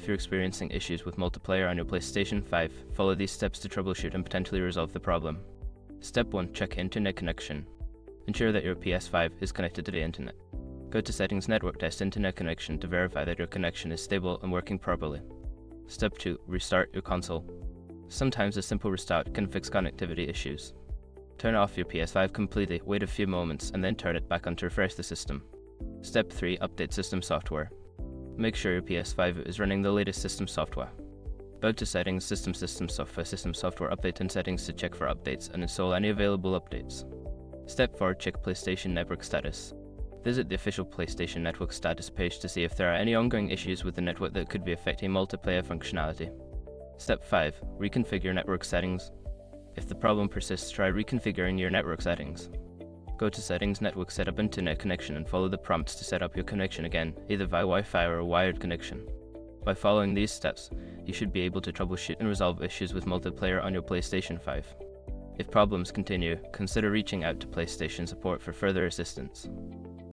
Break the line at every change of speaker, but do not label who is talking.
you're experiencing issues with multiplayer on your PlayStation 5, follow these steps to troubleshoot and potentially resolve the problem. Step 1. Check internet connection. Ensure that your PS5 is connected to the internet. Go to Settings, Network, Test Internet Connection to verify that your connection is stable and working properly. Step 2. Restart your console. Sometimes a simple restart can fix connectivity issues. Turn off your PS5 completely, wait a few moments, and then turn it back on to refresh the system. Step 3. Update system software. Make sure your PS5 is running the latest system software. Go to Settings, System Software Update and Settings to check for updates and install any available updates. Step 4. Check PlayStation Network status. Visit the official PlayStation Network status page to see if there are any ongoing issues with the network that could be affecting multiplayer functionality. Step 5. Reconfigure network settings. If the problem persists, try reconfiguring your network settings. Go to Settings, Network Setup, Internet Connection and follow the prompts to set up your connection again, either via Wi-Fi or a wired connection. By following these steps, you should be able to troubleshoot and resolve issues with multiplayer on your PlayStation 5. If problems continue, consider reaching out to PlayStation support for further assistance.